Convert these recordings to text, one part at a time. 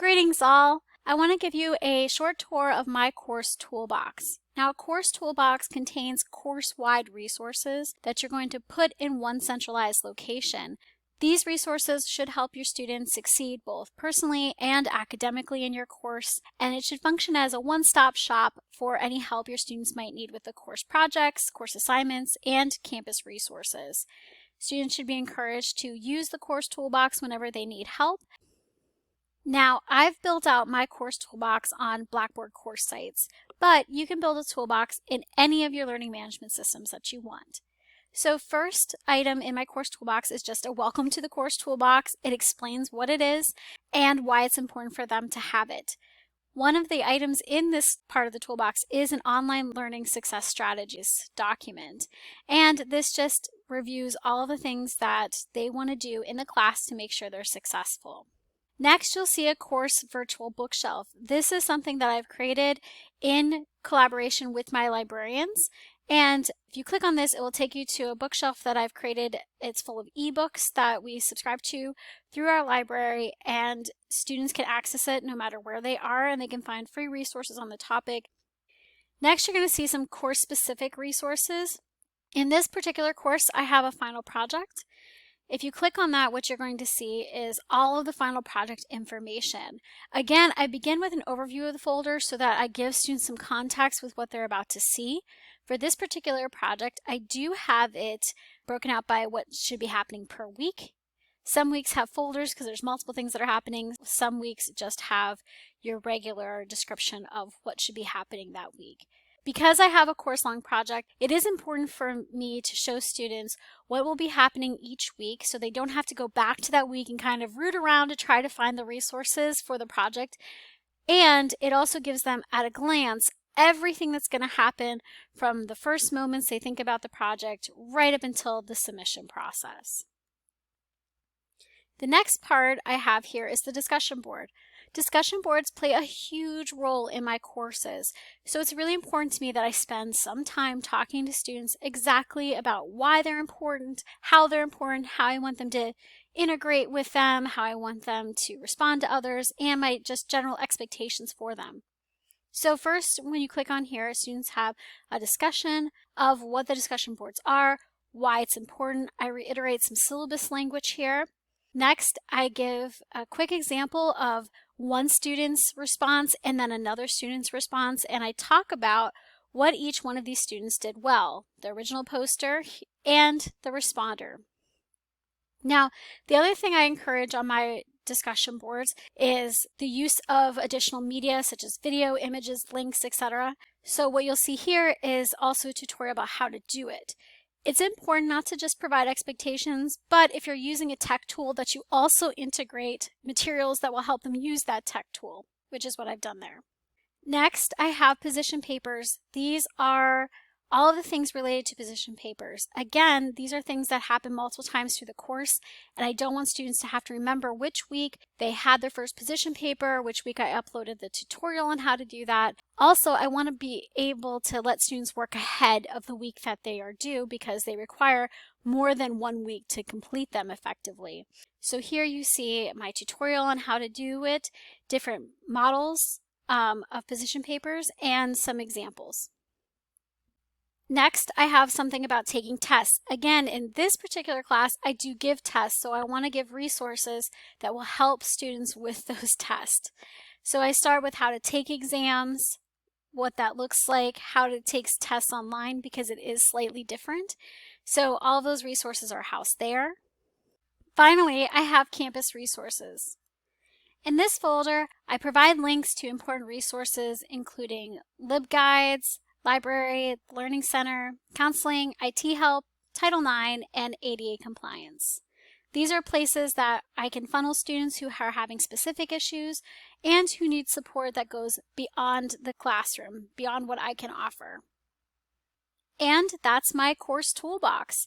Greetings all! I want to give you a short tour of my course toolbox. Now, a course toolbox contains course-wide resources that you're going to put in one centralized location. These resources should help your students succeed both personally and academically in your course, and it should function as a one-stop shop for any help your students might need with the course projects, course assignments, and campus resources. Students should be encouraged to use the course toolbox whenever they need help. Now, I've built out my course toolbox on Blackboard course sites, but you can build a toolbox in any of your learning management systems that you want. So first item in my course toolbox is just a welcome to the course toolbox. It explains what it is and why it's important for them to have it. One of the items in this part of the toolbox is an online learning success strategies document, and this just reviews all of the things that they want to do in the class to make sure they're successful. Next, you'll see a course virtual bookshelf. This is something that I've created in collaboration with my librarians. And if you click on this, it will take you to a bookshelf that I've created. It's full of ebooks that we subscribe to through our library, and students can access it no matter where they are, and they can find free resources on the topic. Next, you're going to see some course-specific resources. In this particular course, I have a final project. If you click on that, what you're going to see is all of the final project information. Again, I begin with an overview of the folder so that I give students some context with what they're about to see. For this particular project, I do have it broken out by what should be happening per week. Some weeks have folders because there's multiple things that are happening. Some weeks just have your regular description of what should be happening that week. Because I have a course-long project, it is important for me to show students what will be happening each week so they don't have to go back to that week and kind of root around to try to find the resources for the project. And it also gives them at a glance everything that's going to happen from the first moments they think about the project right up until the submission process. The next part I have here is the discussion board. Discussion boards play a huge role in my courses, so it's really important to me that I spend some time talking to students exactly about why they're important, how I want them to integrate with them, how I want them to respond to others, and my just general expectations for them. So first, when you click on here, students have a discussion of what the discussion boards are, why it's important. I reiterate some syllabus language here. Next, I give a quick example of one student's response and then another student's response, and I talk about what each one of these students did well, the original poster and the responder. Now, the other thing I encourage on my discussion boards is the use of additional media such as video, images, links, etc. So what you'll see here is also a tutorial about how to do it. It's important not to just provide expectations, but if you're using a tech tool, that you also integrate materials that will help them use that tech tool, which is what I've done there. Next, I have position papers. These are all of the things related to position papers. Again, these are things that happen multiple times through the course, and I don't want students to have to remember which week they had their first position paper, which week I uploaded the tutorial on how to do that. Also, I want to be able to let students work ahead of the week that they are due because they require more than 1 week to complete them effectively. So here you see my tutorial on how to do it, different models of position papers, and some examples. Next, I have something about taking tests. Again, in this particular class, I do give tests, so I want to give resources that will help students with those tests. So I start with how to take exams, what that looks like, how to take tests online because it is slightly different. So all of those resources are housed there. Finally, I have campus resources. In this folder, I provide links to important resources including LibGuides, Library, Learning Center, Counseling, IT Help, Title IX, and ADA Compliance. These are places that I can funnel students who are having specific issues and who need support that goes beyond the classroom, beyond what I can offer. And that's my course toolbox.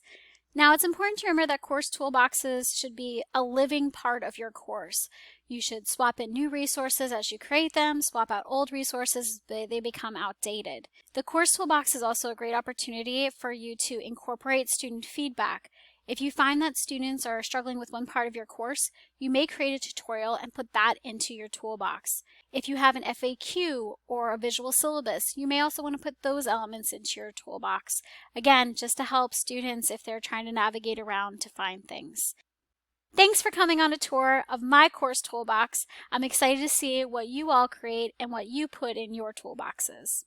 Now, it's important to remember that course toolboxes should be a living part of your course. You should swap in new resources as you create them, swap out old resources, they become outdated. The course toolbox is also a great opportunity for you to incorporate student feedback. If you find that students are struggling with one part of your course, you may create a tutorial and put that into your toolbox. If you have an FAQ or a visual syllabus, you may also want to put those elements into your toolbox. Again, just to help students if they're trying to navigate around to find things. Thanks for coming on a tour of my course toolbox. I'm excited to see what you all create and what you put in your toolboxes.